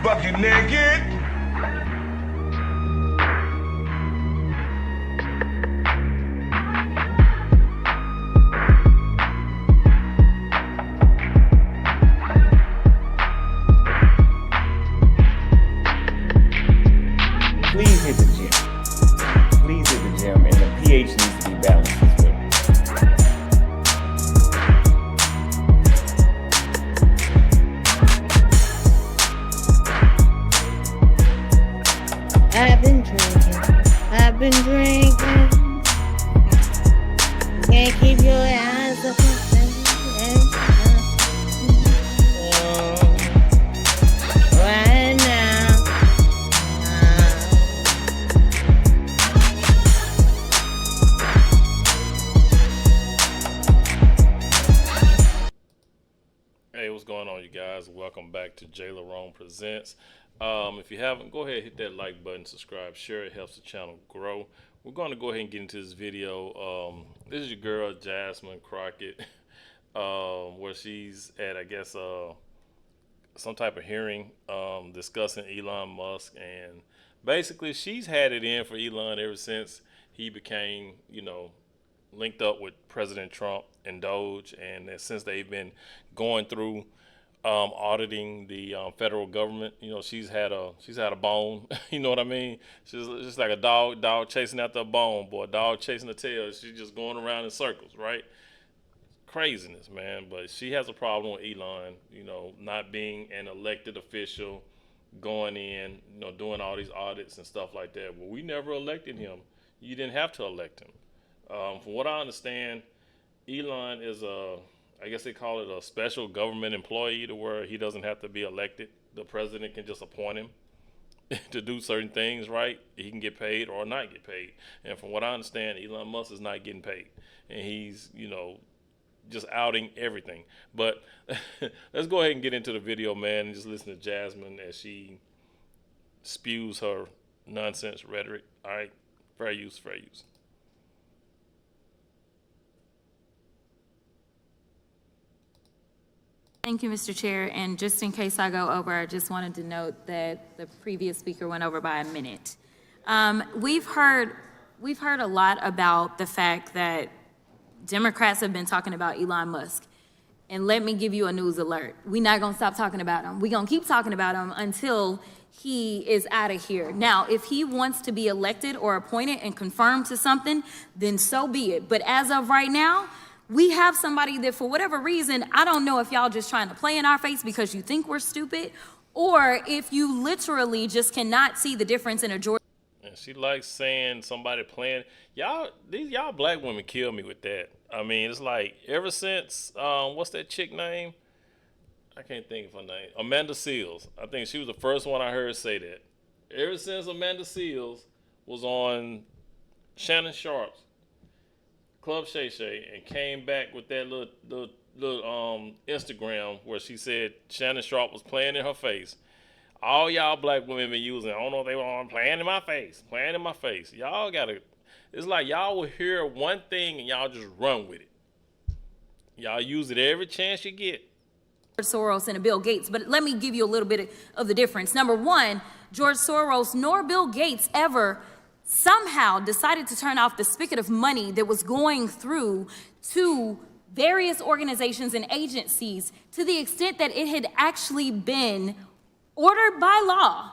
Bucket naked. Please hit the gym. Please hit the gym, and the pH needs to be balanced as well. I've been drinking. Can't keep your eyes up right now. Hey, what's going on, you guys? Welcome back to JLerone Presents. If you haven't, go ahead, hit that like button, subscribe, share. It helps the channel grow. We're going to go ahead and get into this video. This is your girl Jasmine Crockett, where she's at, I guess, some type of hearing discussing Elon Musk, and basically she's had it in for Elon ever since he became, linked up with President Trump and Doge, and since they've been going through auditing the federal government. She's had a bone. You know what I mean? She's just like a dog chasing after a bone, boy. Dog chasing a tail. She's just going around in circles, right? Craziness, man. But she has a problem with Elon, not being an elected official, going in, doing all these audits and stuff like that. Well, we never elected him. You didn't have to elect him. From what I understand, Elon is I guess they call it a special government employee, to where he doesn't have to be elected. The president can just appoint him to do certain things, right? He can get paid or not get paid. And from what I understand, Elon Musk is not getting paid. And he's, just outing everything. But let's go ahead and get into the video, man, and just listen to Jasmine as she spews her nonsense rhetoric. All right? Fair use, fair use. Thank you, Mr. Chair. And just in case I go over, I just wanted to note that the previous speaker went over by a minute. We've heard a lot about the fact that Democrats have been talking about Elon Musk. And let me give you a news alert. We're not going to stop talking about him. We're going to keep talking about him until he is out of here. Now, if he wants to be elected or appointed and confirmed to something, then so be it. But as of right now, we have somebody that, for whatever reason, I don't know if y'all just trying to play in our face because you think we're stupid, or if you literally just cannot see the difference in a Georgia. And she likes saying somebody playing. Y'all black women kill me with that. I mean, it's like ever since, what's that chick name? I can't think of her name. Amanda Seales. I think she was the first one I heard say that. Ever since Amanda Seales was on Shannon Sharp's Club Shay Shay and came back with that little Instagram where she said Shannon Sharp was playing in her face. All y'all black women been using, I don't know if they want playing in my face. Y'all gotta, it's like y'all will hear one thing and y'all just run with it. Y'all use it every chance you get. Soros and a Bill Gates, but let me give you a little bit of the difference. Number one, George Soros nor Bill Gates ever somehow decided to turn off the spigot of money that was going through to various organizations and agencies, to the extent that it had actually been ordered by law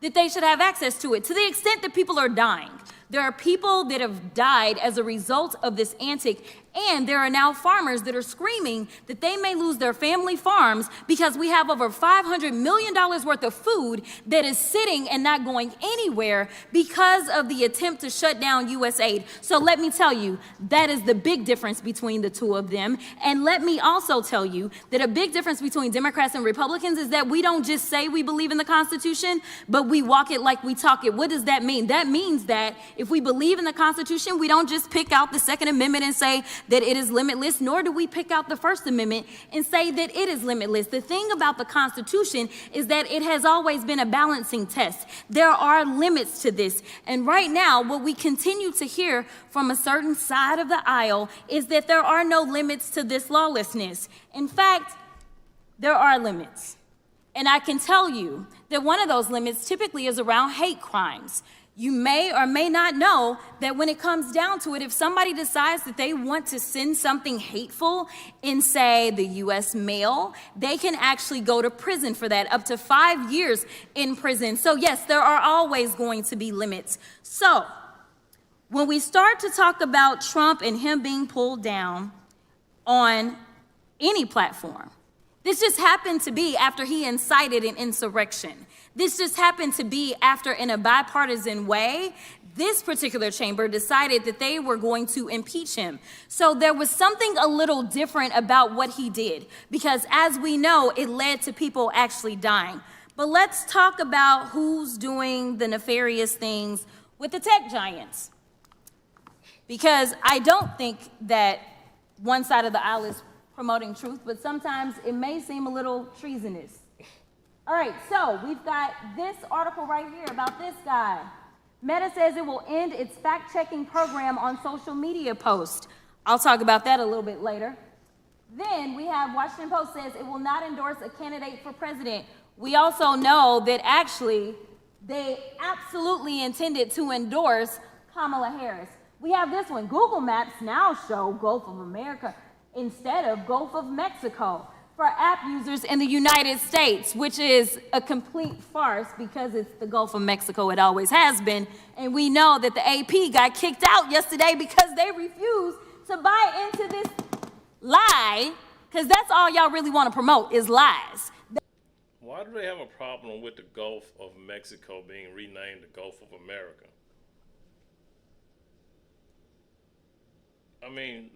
that they should have access to it, to the extent that people are dying. There are people that have died as a result of this antic, And there are now farmers that are screaming that they may lose their family farms because we have over $500 million worth of food that is sitting and not going anywhere because of the attempt to shut down U.S. aid. So let me tell you, that is the big difference between the two of them. And let me also tell you that a big difference between Democrats and Republicans is that we don't just say we believe in the Constitution, but we walk it like we talk it. What does that mean? That means that if we believe in the Constitution, we don't just pick out the Second Amendment and say that it is limitless, nor do we pick out the First Amendment and say that it is limitless. The thing about the Constitution is that it has always been a balancing test. There are limits to this. And right now, what we continue to hear from a certain side of the aisle is that there are no limits to this lawlessness. In fact, there are limits. And I can tell you that one of those limits typically is around hate crimes. You may or may not know that when it comes down to it, if somebody decides that they want to send something hateful in, say, the U.S. mail, they can actually go to prison for that, up to 5 years in prison. So yes, there are always going to be limits. So when we start to talk about Trump and him being pulled down on any platform, this just happened to be after he incited an insurrection. This just happened to be after, in a bipartisan way, this particular chamber decided that they were going to impeach him. So there was something a little different about what he did, because as we know, it led to people actually dying. But let's talk about who's doing the nefarious things with the tech giants. Because I don't think that one side of the aisle is promoting truth, but sometimes it may seem a little treasonous. All right, so we've got this article right here about this guy. Meta says it will end its fact-checking program on social media posts. I'll talk about that a little bit later. Then we have Washington Post says it will not endorse a candidate for president. We also know that actually they absolutely intended to endorse Kamala Harris. We have this one. Google Maps now show Gulf of America instead of Gulf of Mexico for app users in the United States, which is a complete farce because it's the Gulf of Mexico. It always has been. And we know that the AP got kicked out yesterday because they refused to buy into this lie, because that's all y'all really want to promote is lies. Why do they have a problem with the Gulf of Mexico being renamed the Gulf of America? I mean,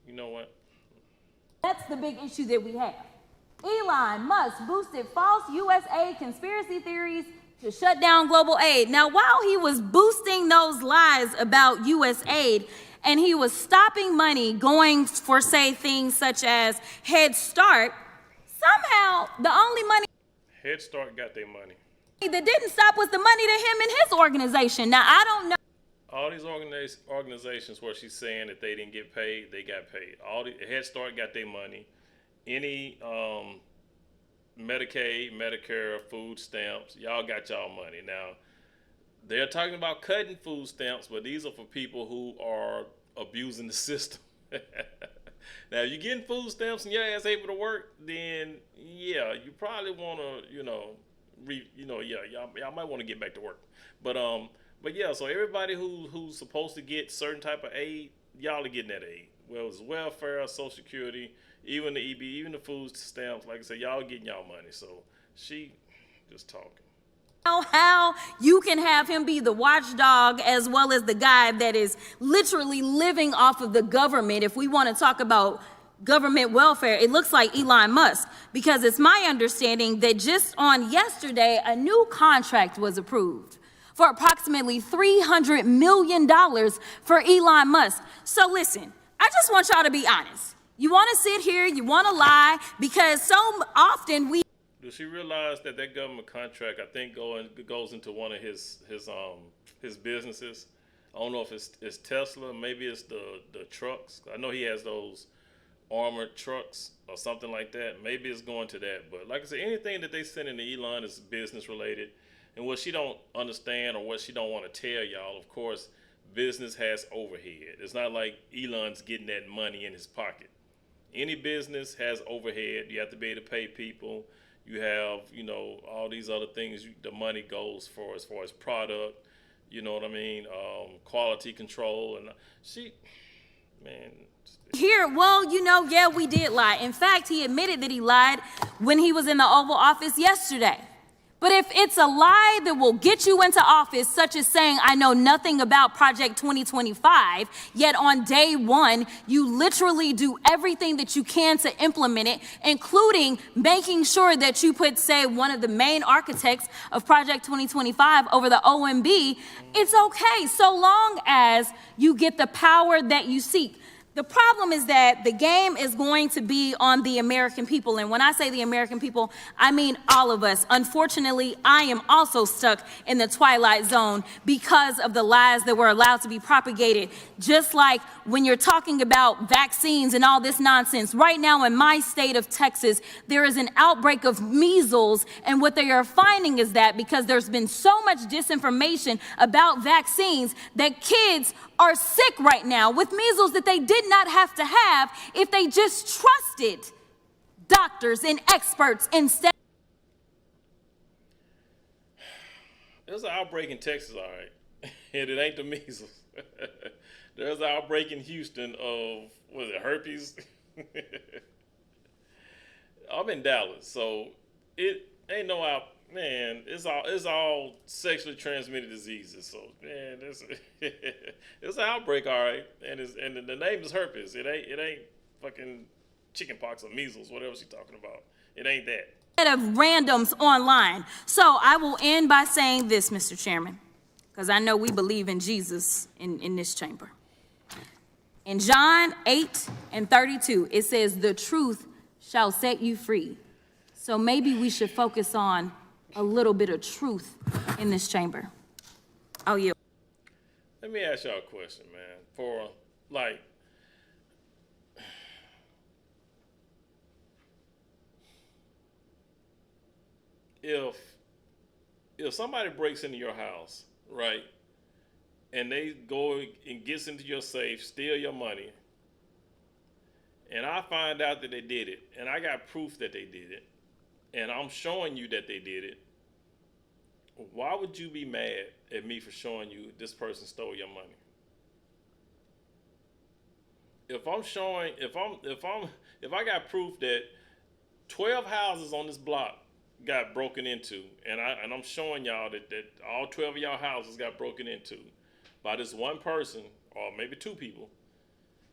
you know what? That's the big issue that we have. Elon Musk boosted false U.S. aid conspiracy theories to shut down global aid. Now, while he was boosting those lies about U.S. aid, and he was stopping money going for, say, things such as Head Start, somehow the only money Head Start got their money. that didn't stop was the money to him and his organization. Now, I don't know. All these organizations where she's saying that they didn't get paid, they got paid. All the Head Start got their money. Any Medicaid, Medicare, food stamps, y'all got y'all money. Now, they're talking about cutting food stamps, but these are for people who are abusing the system. Now, if you're getting food stamps and your ass able to work, then yeah, you probably want to, y'all might want to get back to work. But yeah, so everybody who's supposed to get certain type of aid, y'all are getting that aid. Well, it's welfare, Social Security, even the EB, even the food stamps. Like I said, y'all getting y'all money. So she just talking. How you can have him be the watchdog as well as the guy that is literally living off of the government. If we want to talk about government welfare, it looks like Elon Musk, because it's my understanding that just on yesterday, a new contract was approved for approximately $300 million for Elon Musk. So listen, I just want y'all to be honest. You want to sit here, you want to lie, because so often we... Does she realize that government contract, I think, goes into one of his businesses? I don't know if it's Tesla, maybe it's the trucks. I know he has those armored trucks or something like that. Maybe it's going to that. But like I said, anything that they send into Elon is business related. And what she don't understand or what she don't want to tell y'all, of course, business has overhead. It's not like Elon's getting that money in his pocket. Any business has overhead. You have to be able to pay people. You have, all these other things the money goes for as far as product, you know what I mean, quality control. And Man. Here, well, yeah, we did lie. In fact, he admitted that he lied when he was in the Oval Office yesterday. But if it's a lie that will get you into office, such as saying, I know nothing about Project 2025, yet on day one, you literally do everything that you can to implement it, including making sure that you put, say, one of the main architects of Project 2025 over the OMB, it's okay, so long as you get the power that you seek. The problem is that the game is going to be on the American people. And when I say the American people, I mean all of us. Unfortunately, I am also stuck in the twilight zone because of the lies that were allowed to be propagated. Just like when you're talking about vaccines and all this nonsense. Right now in my state of Texas, there is an outbreak of measles. And what they are finding is that because there's been so much disinformation about vaccines, that kids are sick right now with measles that they did not have to have if they just trusted doctors and experts instead. There's an outbreak in Texas, all right, and it ain't the measles. There's an outbreak in Houston of, was it herpes? I'm in Dallas, so it ain't no out. Man, it's all sexually transmitted diseases. So man, it's an outbreak, all right, and the name is herpes. It ain't fucking chickenpox or measles, whatever she's talking about. It ain't that. Of randoms online. So I will end by saying this, Mr. Chairman, because I know we believe in Jesus in this chamber. In John 8:32, it says, "The truth shall set you free." So maybe we should focus on a little bit of truth in this chamber. Oh, yeah. Let me ask y'all a question, man. For like, if somebody breaks into your house, right, and they go and gets into your safe, steal your money, and I find out that they did it, and I got proof that they did it, and I'm showing you that they did it, why would you be mad at me for showing you this person stole your money? If I got proof that 12 houses on this block got broken into, and I'm showing y'all that all 12 of y'all houses got broken into by this one person or maybe two people,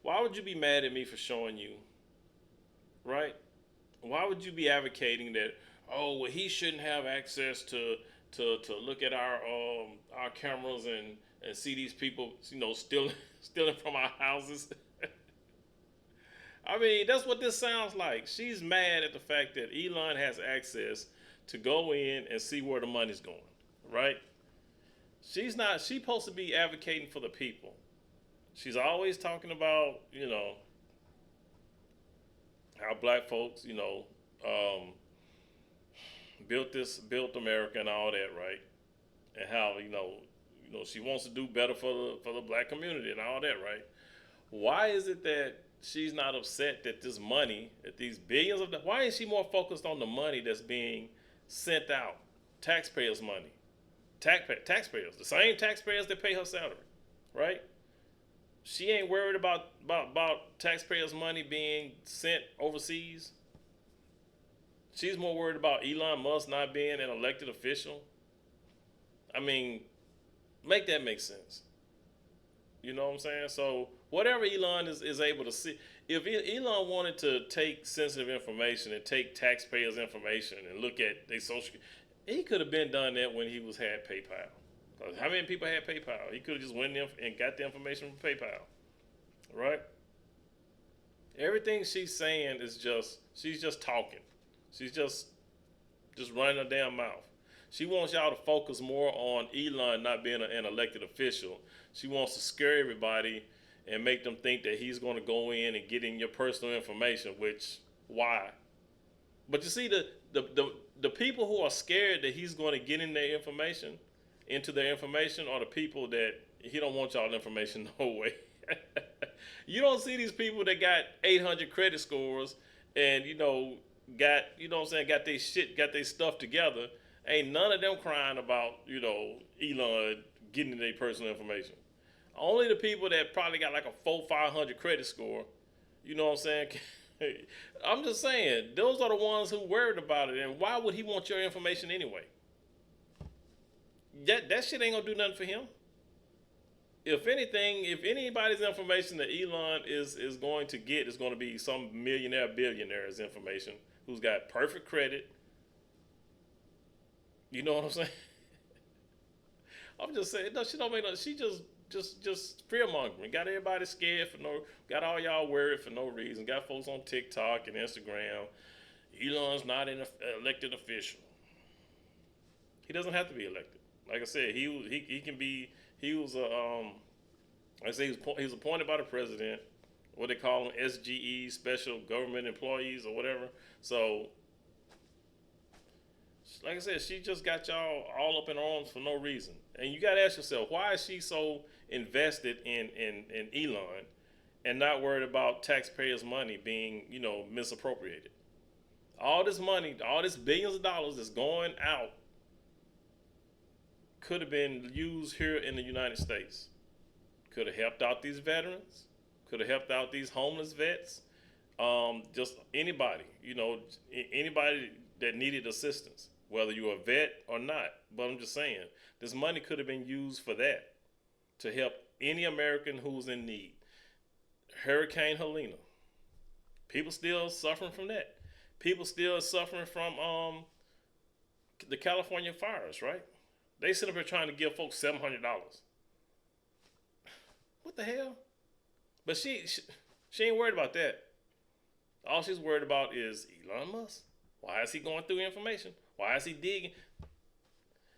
why would you be mad at me for showing you, right? Why would you be advocating that, oh, well, he shouldn't have access to look at our cameras and see these people, stealing from our houses? I mean, that's what this sounds like. She's mad at the fact that Elon has access to go in and see where the money's going, right? She's supposed to be advocating for the people. She's always talking about, how black folks, built America and all that, right? And how, she wants to do better for the black community and all that, right? Why is it that she's not upset that this money, that these billions of, why is she more focused on the money that's being sent out? Taxpayers' money. Taxpayers, the same taxpayers that pay her salary, right? She ain't worried about taxpayers' money being sent overseas. She's more worried about Elon Musk not being an elected official. I mean, make that make sense. You know what I'm saying? So whatever Elon is able to see, if Elon wanted to take sensitive information and take taxpayers' information and look at their social security, he could have been done that when he had PayPal. How many people had PayPal? He could have just went in and got the information from PayPal, right? Everything she's saying is she's just talking. She's just running her damn mouth. She wants y'all to focus more on Elon not being an elected official. She wants to scare everybody and make them think that he's going to go in and get in your personal information, which, why? But you see, the people who are scared that he's going to get into their information are the people that he don't want y'all information no way. You don't see these people that got 800 credit scores and, got their stuff together. Ain't none of them crying about, Elon getting their personal information. Only the people that probably got like a 400-500 credit score, you know what I'm saying? I'm just saying, those are the ones who worried about it. And why would he want your information anyway? That shit ain't gonna do nothing for him. If anything, if anybody's information that Elon is going to get is going to be some millionaire, billionaire's information who's got perfect credit. You know what I'm saying? I'm just saying, no, she don't make no. She just fear mongering. Got everybody scared got all y'all worried for no reason. Got folks on TikTok and Instagram. Elon's not an elected official. He doesn't have to be elected. Like I said, he can be. He was like I say, he was appointed by the president. What they call them, SGE, special government employees or whatever. So, like I said, she just got y'all all up in arms for no reason. And you got to ask yourself, why is she so invested in Elon and not worried about taxpayers' money being, misappropriated? All this money, all this billions of dollars that's going out could have been used here in the United States. Could have helped out these veterans. Could have helped out these homeless vets. Just anybody, anybody that needed assistance, whether you're a vet or not. But I'm just saying, this money could have been used for that, to help any American who's in need. Hurricane Helena. People still suffering from that. People still suffering from the California fires, right? They sit up here trying to give folks $700. What the hell? But she ain't worried about that. All she's worried about is Elon Musk. Why is he going through information? Why is he digging?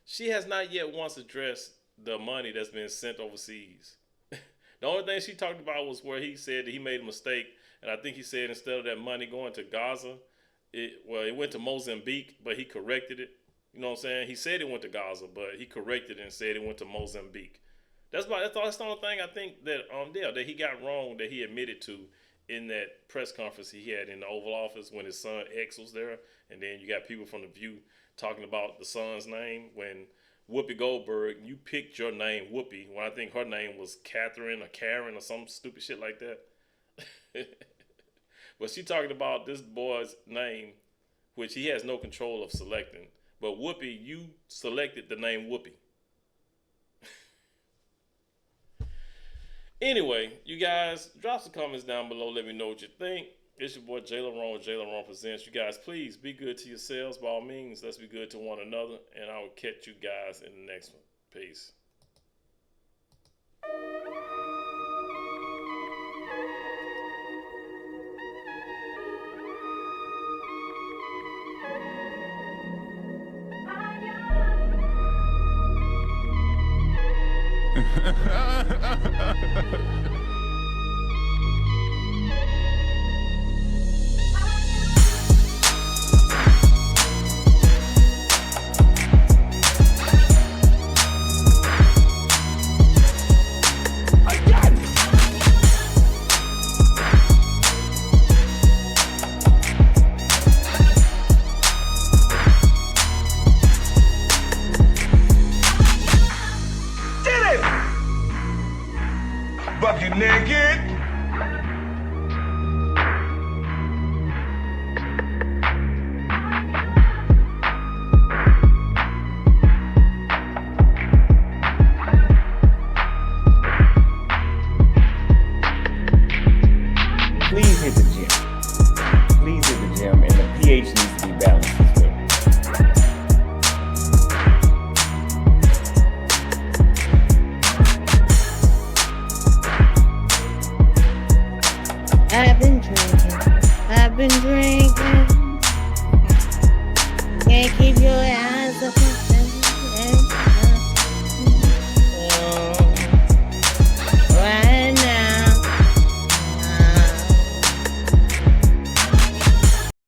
She has not yet once addressed the money that's been sent overseas. The only thing she talked about was where he said that he made a mistake. And I think he said instead of that money going to Gaza, it went to Mozambique, but he corrected it. You know what I'm saying? He said it went to Gaza, but he corrected it and said it went to Mozambique. That's the only thing I think that he got wrong, that he admitted to in that press conference he had in the Oval Office when his son X was there. And then you got people from The View talking about the son's name. When Whoopi Goldberg, you picked your name Whoopi, when I think her name was Catherine or Karen or some stupid shit like that. But she talking about this boy's name, which he has no control of selecting. But Whoopi, you selected the name Whoopi. Anyway, you guys, drop some comments down below. Let me know what you think. It's your boy JLerone. JLerone Presents. You guys, please be good to yourselves. By all means, let's be good to one another. And I will catch you guys in the next one. Peace. Bucket naked. Please hit the gym. Please hit the gym, and the pH needs to be balanced as well. I've been drinking.